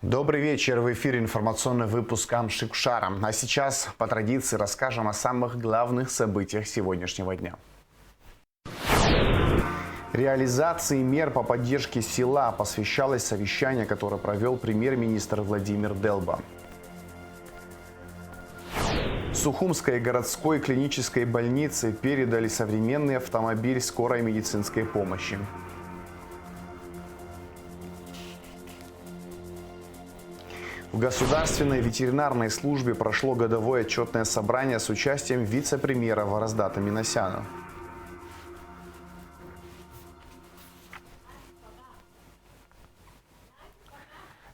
Добрый вечер. В эфире информационный выпуск Амшикшара. А сейчас, по традиции, расскажем о самых главных событиях сегодняшнего дня. Реализации мер по поддержке села посвящалось совещание, которое провел премьер-министр Владимир Делба. Сухумской городской клинической больнице передали современный автомобиль скорой медицинской помощи. В Государственной ветеринарной службе прошло годовое отчетное собрание с участием вице-премьера Вараздата Минасяна.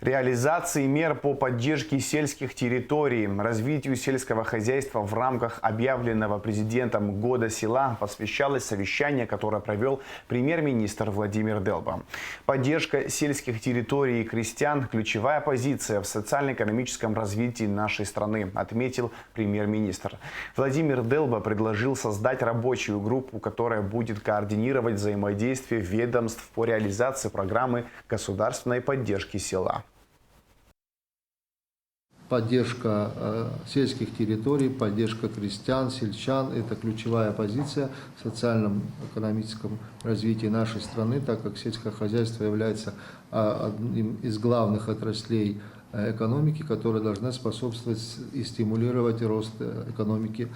Реализации мер по поддержке сельских территорий, развитию сельского хозяйства в рамках объявленного президентом Года села посвящалось совещание, которое провел премьер-министр Владимир Делба. Поддержка сельских территорий и крестьян – ключевая позиция в социально-экономическом развитии нашей страны, отметил премьер-министр. Владимир Делба предложил создать рабочую группу, которая будет координировать взаимодействие ведомств по реализации программы государственной поддержки села. Поддержка сельских территорий, поддержка крестьян, сельчан – это ключевая позиция в социальном, экономическом развитии нашей страны, так как сельское хозяйство является одним из главных отраслей экономики, которая должна способствовать и стимулировать рост экономики.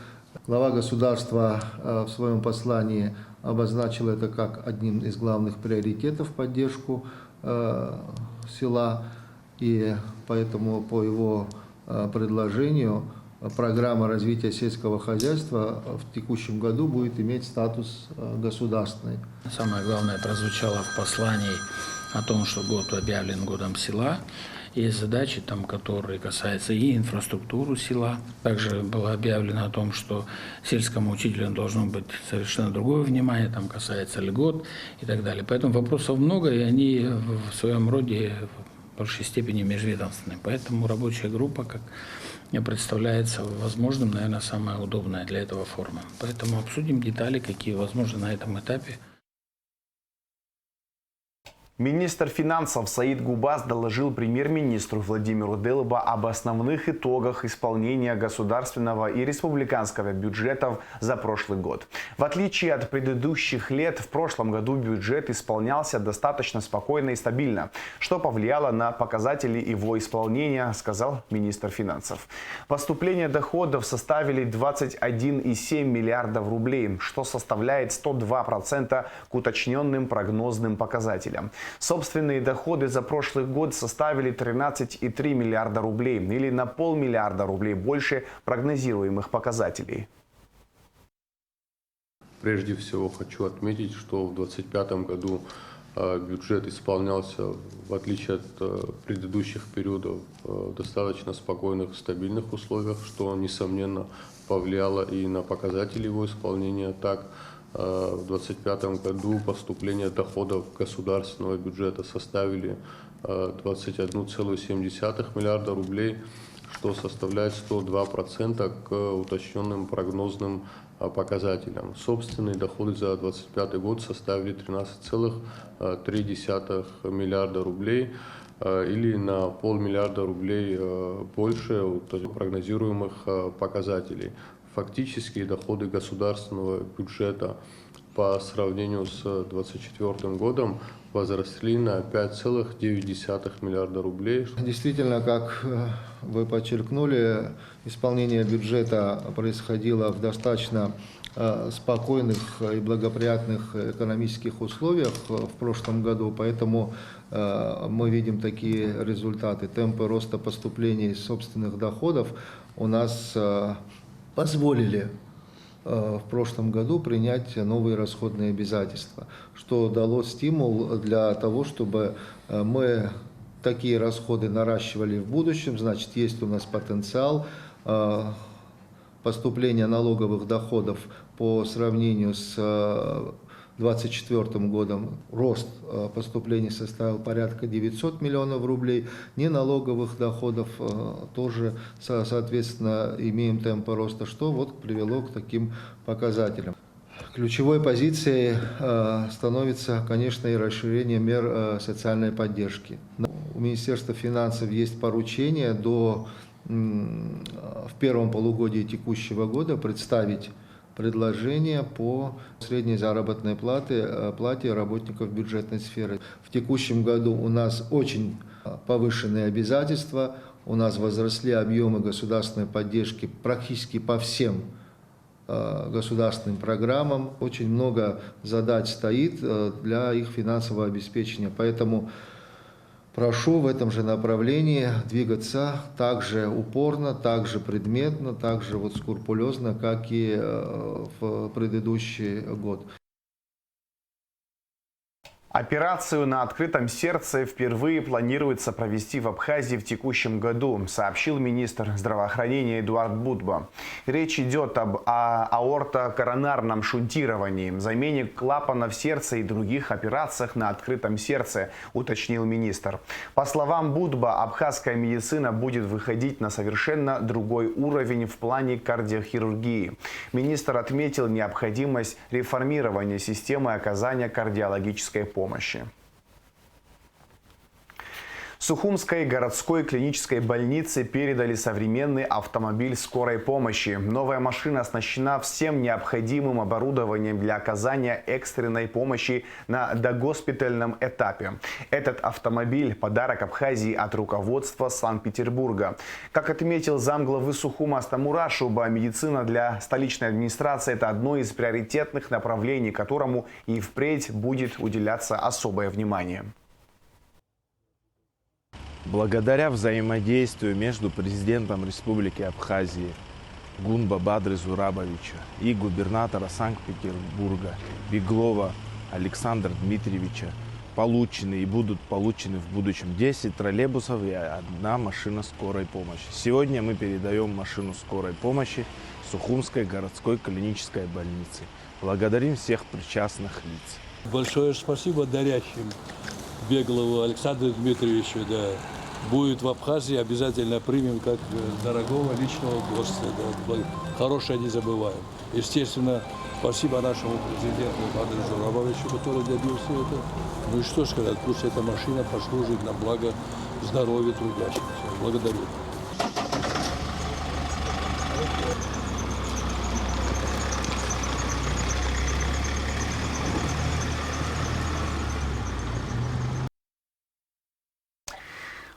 Глава государства в своем послании обозначил это как одним из главных приоритетов поддержку села, и поэтому по его предложению программа развития сельского хозяйства в текущем году будет иметь статус государственный. Самое главное прозвучало в послании о том, что год объявлен годом села. Есть задачи, которые касаются и инфраструктуры села. Также было объявлено о том, что сельскому учителю должно быть совершенно другое внимание, там касается льгот и так далее. Поэтому вопросов много, и они в своем роде в большей степени межведомственные. Поэтому рабочая группа, как мне представляется возможным, наверное, самая удобная для этого форма. Поэтому обсудим детали, какие возможны на этом этапе. Министр финансов Саид Губас доложил премьер-министру Владимиру Делба об основных итогах исполнения государственного и республиканского бюджетов за прошлый год. В отличие от предыдущих лет, в прошлом году бюджет исполнялся достаточно спокойно и стабильно, что повлияло на показатели его исполнения, сказал министр финансов. Поступления доходов составили 21,7 миллиардов рублей, что составляет 102% к уточненным прогнозным показателям. Собственные доходы за прошлый год составили 13,3 миллиарда рублей, или на полмиллиарда рублей больше прогнозируемых показателей. Прежде всего хочу отметить, что в 2025 году бюджет исполнялся, в отличие от предыдущих периодов, в достаточно спокойных, стабильных условиях, что, несомненно, повлияло и на показатели его исполнения. Так, в 2025 году поступления доходов государственного бюджета составили 21,7 миллиарда рублей, что составляет 102% к уточненным прогнозным показателям. Собственные доходы за 2025 год составили 13,3 миллиарда рублей, или на полмиллиарда рублей больше прогнозируемых показателей. Фактические доходы государственного бюджета по сравнению с 2024 годом возросли на 5,9 миллиарда рублей. Действительно, как вы подчеркнули, исполнение бюджета происходило в достаточно спокойных и благоприятных экономических условиях в прошлом году, поэтому мы видим такие результаты. Темпы роста поступлений собственных доходов у нас позволили в прошлом году принять новые расходные обязательства, что дало стимул для того, чтобы мы такие расходы наращивали в будущем. Значит, есть у нас потенциал поступления налоговых доходов по сравнению с 2024 годом рост поступлений составил порядка 900 миллионов рублей, неналоговых доходов тоже, соответственно, имеем темпы роста, что вот привело к таким показателям. Ключевой позицией становится, конечно, и расширение мер социальной поддержки. У Министерства финансов есть поручение в первом полугодии текущего года представить предложение по средней заработной плате работников бюджетной сферы. В текущем году у нас очень повышенные обязательства, у нас возросли объемы государственной поддержки практически по всем государственным программам. Очень много задач стоит для их финансового обеспечения, поэтому прошу в этом же направлении двигаться так же упорно, так же предметно, так же скрупулезно, как и в предыдущий год. Операцию на открытом сердце впервые планируется провести в Абхазии в текущем году, сообщил министр здравоохранения Эдуард Будба. Речь идет об аортокоронарном шунтировании, замене клапанов сердца и других операциях на открытом сердце, уточнил министр. По словам Будба, абхазская медицина будет выходить на совершенно другой уровень в плане кардиохирургии. Министр отметил необходимость реформирования системы оказания кардиологической помощи. Сухумской городской клинической больнице передали современный автомобиль скорой помощи. Новая машина оснащена всем необходимым оборудованием для оказания экстренной помощи на догоспитальном этапе. Этот автомобиль – подарок Абхазии от руководства Санкт-Петербурга. Как отметил замглавы Сухума Астамура Шуба, медицина для столичной администрации – это одно из приоритетных направлений, которому и впредь будет уделяться особое внимание. Благодаря взаимодействию между президентом Республики Абхазии Гунба Бадры Зурабовича и губернатора Санкт-Петербурга Беглова Александра Дмитриевича получены и будут получены в будущем 10 троллейбусов и 1 машина скорой помощи. Сегодня мы передаем машину скорой помощи Сухумской городской клинической больнице. Благодарим всех причастных лиц. Большое спасибо дарящим Беглову Александру Дмитриевичу. Да. Будет в Абхазии, обязательно примем как дорогого личного гостя. Да. Хорошее не забываем. Естественно, спасибо нашему президенту Бадру Зурабовичу, который добился этого. Ну и что сказать, пусть эта машина послужит на благо здоровья трудящихся. Благодарю.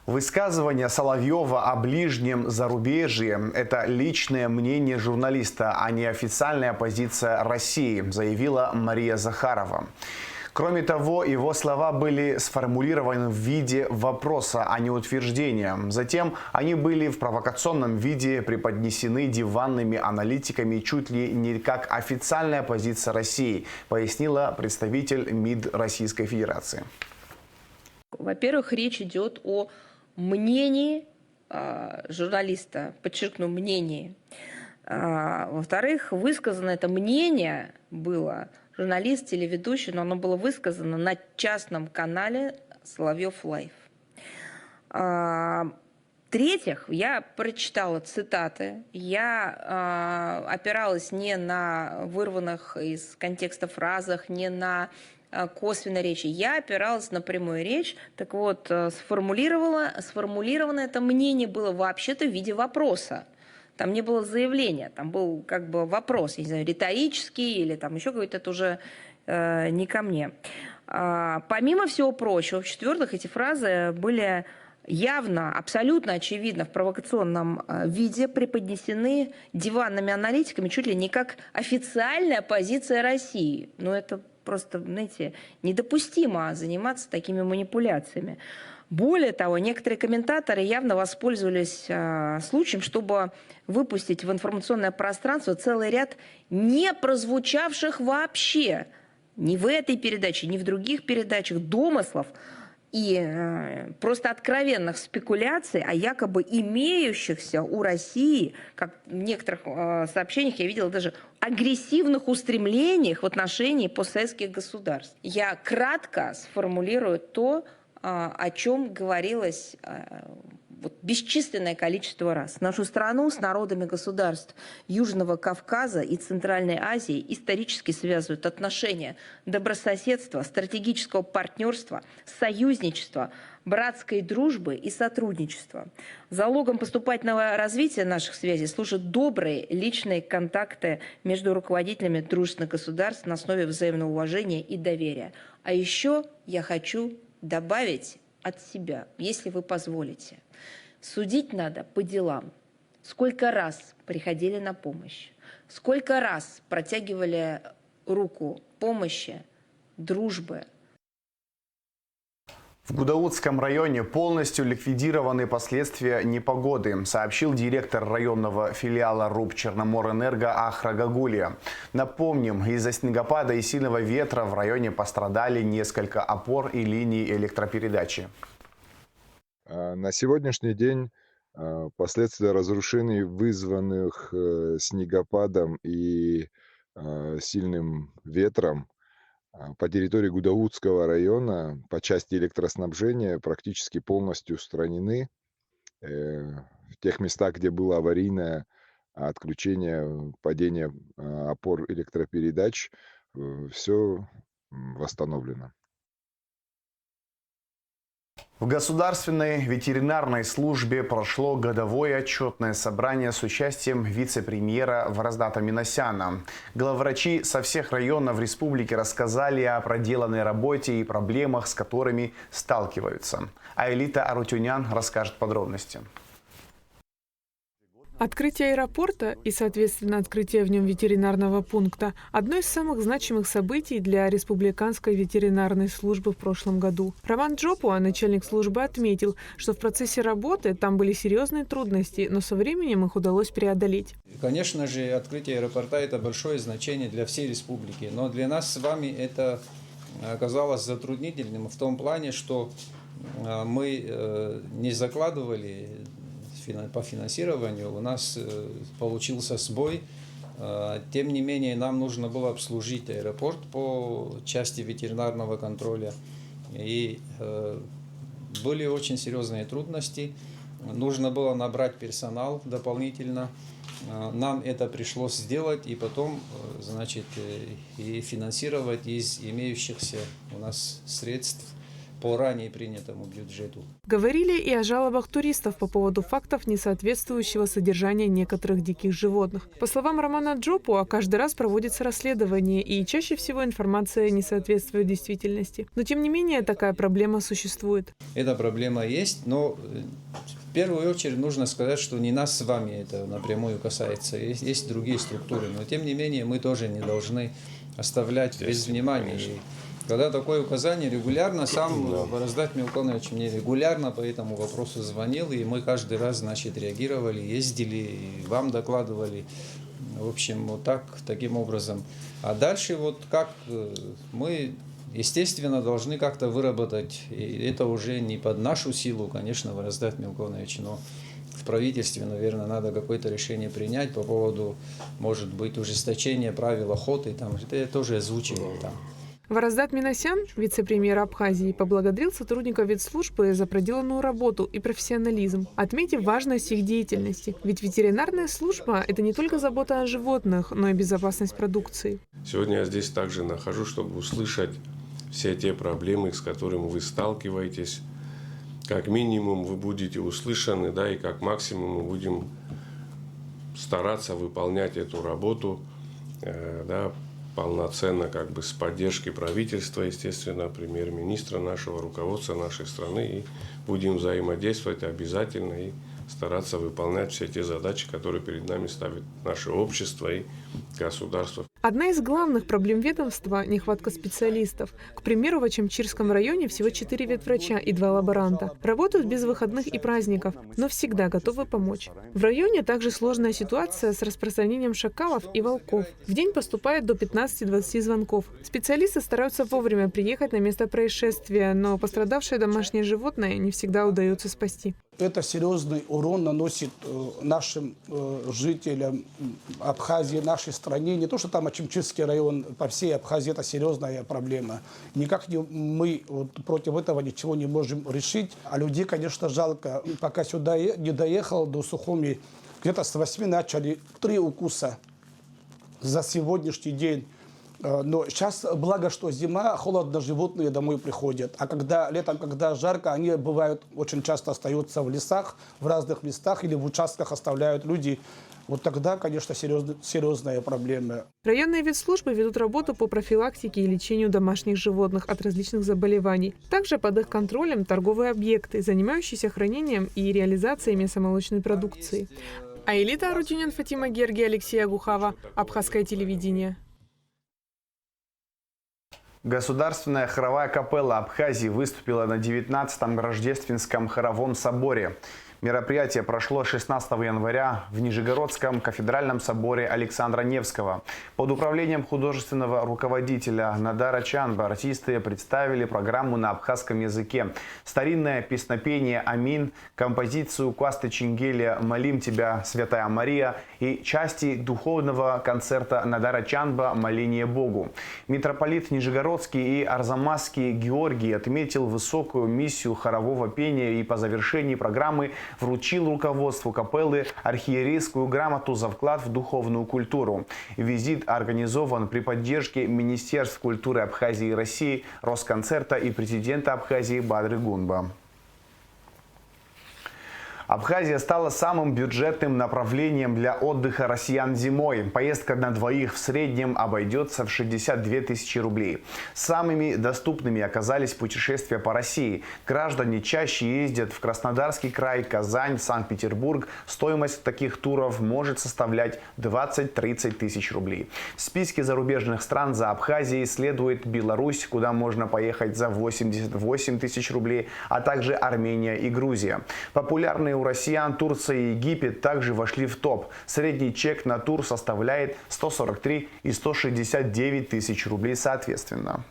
Высказывание Соловьева о ближнем зарубежье – это личное мнение журналиста, а не официальная позиция России, заявила Мария Захарова. Кроме того, его слова были сформулированы в виде вопроса, а не утверждения. Затем они были в провокационном виде преподнесены диванными аналитиками чуть ли не как официальная позиция России, пояснила представитель МИД Российской Федерации. Во-первых, речь идет о мнении журналиста, подчеркну, мнении. Во-вторых, высказано это мнение было журналист, телеведущий, но оно было высказано на частном канале Соловьев Лайв. В-третьих, я прочитала цитаты, я опиралась не на вырванных из контекста фразах, не на косвенной речи. Я опиралась на прямую речь. Так вот, сформулировано это мнение было вообще-то в виде вопроса. Там не было заявления, там был как бы вопрос, я не знаю, риторический или там еще какой-то, это уже не ко мне. Помимо всего прочего, в-четвертых, эти фразы были явно, абсолютно очевидно в провокационном виде преподнесены диванными аналитиками чуть ли не как официальная позиция России. Но это просто, знаете, недопустимо заниматься такими манипуляциями. Более того, некоторые комментаторы явно воспользовались случаем, чтобы выпустить в информационное пространство целый ряд не прозвучавших вообще ни в этой передаче, ни в других передачах домыслов и просто откровенных спекуляций о якобы имеющихся у России, как в некоторых сообщениях я видела, даже агрессивных устремлениях в отношении постсоветских государств. Я кратко сформулирую то, о чем говорилось вот бесчисленное количество раз. Нашу страну с народами государств Южного Кавказа и Центральной Азии исторически связывают отношения добрососедства, стратегического партнерства, союзничества, братской дружбы и сотрудничества. Залогом поступательного развития наших связей служат добрые личные контакты между руководителями дружественных государств на основе взаимного уважения и доверия. А еще я хочу добавить от себя, если вы позволите. Судить надо по делам. Сколько раз приходили на помощь, сколько раз протягивали руку помощи, дружбы. В Гудаутском районе полностью ликвидированы последствия непогоды, сообщил директор районного филиала РУП «Черноморэнерго» Ахра Гагулия. Напомним, из-за снегопада и сильного ветра в районе пострадали несколько опор и линий электропередачи. На сегодняшний день последствия разрушений, вызванных снегопадом и сильным ветром, по территории Гудаутского района по части электроснабжения практически полностью устранены. В тех местах, где было аварийное отключение, падение опор электропередач, все восстановлено. В Государственной ветеринарной службе прошло годовое отчетное собрание с участием вице-премьера Вараздата Минасяна. Главврачи со всех районов республики рассказали о проделанной работе и проблемах, с которыми сталкиваются. А Элита Арутюнян расскажет подробности. Открытие аэропорта и, соответственно, открытие в нем ветеринарного пункта – одно из самых значимых событий для Республиканской ветеринарной службы в прошлом году. Роман Джопуа, начальник службы, отметил, что в процессе работы там были серьезные трудности, но со временем их удалось преодолеть. Конечно же, открытие аэропорта – это большое значение для всей республики, но для нас с вами это оказалось затруднительным в том плане, что мы не закладывали по финансированию, у нас получился сбой. Тем не менее, нам нужно было обслужить аэропорт по части ветеринарного контроля. И были очень серьезные трудности. Нужно было набрать персонал дополнительно. Нам это пришлось сделать и потом, значит, и финансировать из имеющихся у нас средств по ранее принятому бюджету. Говорили и о жалобах туристов по поводу фактов несоответствующего содержания некоторых диких животных. По словам Романа Джопуа, каждый раз проводится расследование, и чаще всего информация не соответствует действительности. Но тем не менее такая проблема существует. Эта проблема есть, но в первую очередь нужно сказать, что не нас с вами это напрямую касается. Есть другие структуры, но тем не менее мы тоже не должны оставлять без внимания. Когда такое указание регулярно, сам Вараздат Милконович мне регулярно по этому вопросу звонил, и мы каждый раз, значит, реагировали, ездили, и вам докладывали. В общем, вот так, таким образом. А дальше вот как мы, естественно, должны как-то выработать, и это уже не под нашу силу, конечно, Вараздат Милконович, но в правительстве, наверное, надо какое-то решение принять по поводу, может быть, ужесточения правил охоты, там, это я тоже озвучивал там. Вараздат Минасян, вице-премьер Абхазии, поблагодарил сотрудников ветслужбы за проделанную работу и профессионализм, отметив важность их деятельности. Ведь ветеринарная служба – это не только забота о животных, но и безопасность продукции. Сегодня я здесь также нахожусь, чтобы услышать все те проблемы, с которыми вы сталкиваетесь. Как минимум вы будете услышаны, да, и как максимум мы будем стараться выполнять эту работу, да, полноценно, как бы с поддержкой правительства, естественно, премьер-министра нашего, руководства нашей страны, и будем взаимодействовать обязательно и стараться выполнять все те задачи, которые перед нами ставит наше общество и государство. Одна из главных проблем ведомства – нехватка специалистов. К примеру, в Ачамчирском районе всего 4 ветврача и 2 лаборанта. Работают без выходных и праздников, но всегда готовы помочь. В районе также сложная ситуация с распространением шакалов и волков. В день поступает до 15-20 звонков. Специалисты стараются вовремя приехать на место происшествия, но пострадавшее домашнее животное не всегда удается спасти. Это серьезный урон наносит нашим жителям Абхазии, нашей стране. Не то, что там Ачимчирский район, по всей Абхазии это серьезная проблема. Никак мы вот против этого ничего не можем решить. А людей, конечно, жалко. Пока сюда не доехал до Сухуми, где-то с 8 начали 3 укуса за сегодняшний день. Но сейчас, благо, что зима, холодно, животные домой приходят. А когда летом, когда жарко, они бывают, очень часто остаются в лесах, в разных местах или в участках оставляют люди. Вот тогда, конечно, серьезная проблема. Районные ветслужбы ведут работу по профилактике и лечению домашних животных от различных заболеваний. Также под их контролем торговые объекты, занимающиеся хранением и реализацией мясомолочной продукции. Аэлита Арутюнян, Фатима Герги, Алексей Агухава. Абхазское телевидение. Государственная хоровая капелла Абхазии выступила на 19-м Рождественском хоровом соборе. Мероприятие прошло 16 января в Нижегородском кафедральном соборе Александра Невского. Под управлением художественного руководителя Надара Чанба артисты представили программу на абхазском языке. Старинное песнопение «Амин», композицию Квасты Чингеля «Молим тебя, Святая Мария» и части духовного концерта Надара Чанба «Моление Богу». Митрополит Нижегородский и Арзамасский Георгий отметил высокую миссию хорового пения и по завершении программы вручил руководству капеллы архиерейскую грамоту за вклад в духовную культуру. Визит организован при поддержке Министерств культуры Абхазии и России, Росконцерта и президента Абхазии Бадры Гунба. Абхазия стала самым бюджетным направлением для отдыха россиян зимой. Поездка на двоих в среднем обойдется в 62 тысячи рублей. Самыми доступными оказались путешествия по России. Граждане чаще ездят в Краснодарский край, Казань, Санкт-Петербург. Стоимость таких туров может составлять 20-30 тысяч рублей. В списке зарубежных стран за Абхазией следует Беларусь, куда можно поехать за 88 тысяч рублей, а также Армения и Грузия. Популярные у россиян Турция и Египет также вошли в топ. Средний чек на тур составляет 143 и 169 тысяч рублей соответственно.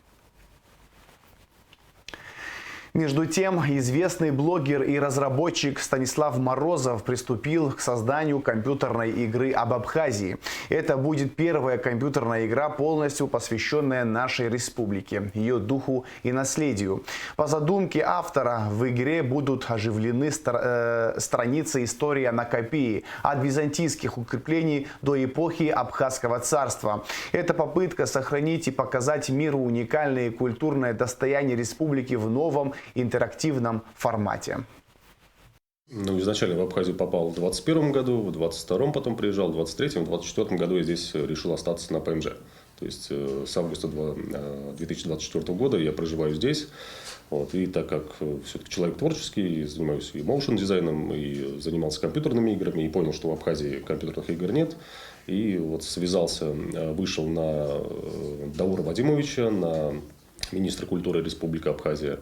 Между тем, известный блогер и разработчик Станислав Морозов приступил к созданию компьютерной игры об Абхазии. Это будет первая компьютерная игра, полностью посвященная нашей республике, ее духу и наследию. По задумке автора в игре будут оживлены страницы истории Анакапии, от византийских укреплений до эпохи Абхазского царства. Это попытка сохранить и показать миру уникальное культурное достояние республики в новом интерактивном формате. Ну, изначально в Абхазию попал в 2021 году, в 2022 потом приезжал, в 2023, в 2024 году я здесь решил остаться на ПМЖ. То есть с августа 2024 года я проживаю здесь. Вот, и так как все-таки человек творческий, занимаюсь и моушн-дизайном, и занимался компьютерными играми, и понял, что в Абхазии компьютерных игр нет. И вот связался, вышел на Даура Вадимовича, на министра культуры Республики Абхазия.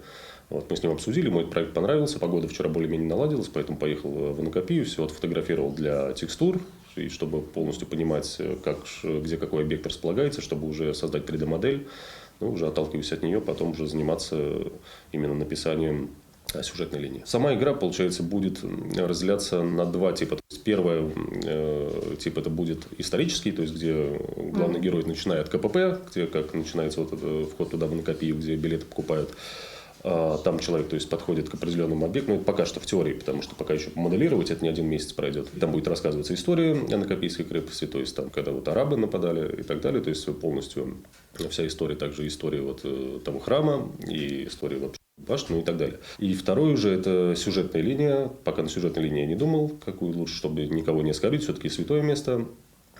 Вот, мы с ним обсудили, мой проект понравился, погода вчера более-менее наладилась, поэтому поехал в Анакапию, все отфотографировал для текстур, и чтобы полностью понимать, где какой объект располагается, чтобы уже создать 3D-модель, ну, уже отталкиваясь от нее, потом уже заниматься именно написанием сюжетной линии. Сама игра, получается, будет разделяться на два типа. Первый тип это будет исторический, то есть где главный герой начинает от КПП, где как начинается вот вход туда в Анакапию, где билеты покупают. Там человек, то есть, подходит к определенному объекту, ну, это пока что в теории, потому что пока еще моделировать это не один месяц пройдет. Там будет рассказываться история Анакапийской крепости, то есть, там, когда вот арабы нападали и так далее, то есть, полностью вся история, также история вот того храма и история вообще башни, ну, и так далее. И второй уже это сюжетная линия. Пока на сюжетной линии я не думал, какую лучше, чтобы никого не оскорбить, все-таки святое место.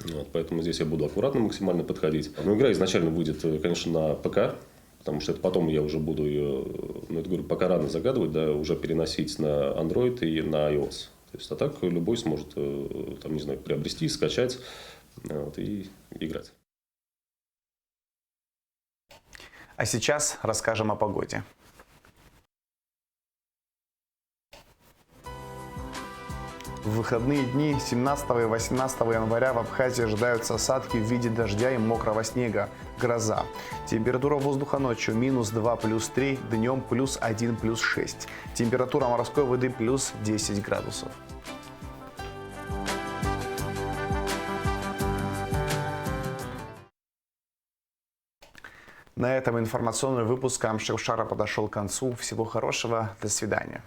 Вот, поэтому здесь я буду аккуратно максимально подходить. Но игра изначально выйдет, конечно, на ПК. Потому что это потом я уже буду ее, ну, это говорю, пока рано загадывать, да, уже переносить на Android и на iOS. То есть, а так любой сможет, там, не знаю, приобрести, скачать, вот, и играть. А сейчас расскажем о погоде. В выходные дни 17 и 18 января в Абхазии ожидаются осадки в виде дождя и мокрого снега, гроза. Температура воздуха ночью -2 +3, днем +1 +6. Температура морской воды +10 градусов. На этом информационный выпуск Амшевшара подошел к концу. Всего хорошего. До свидания.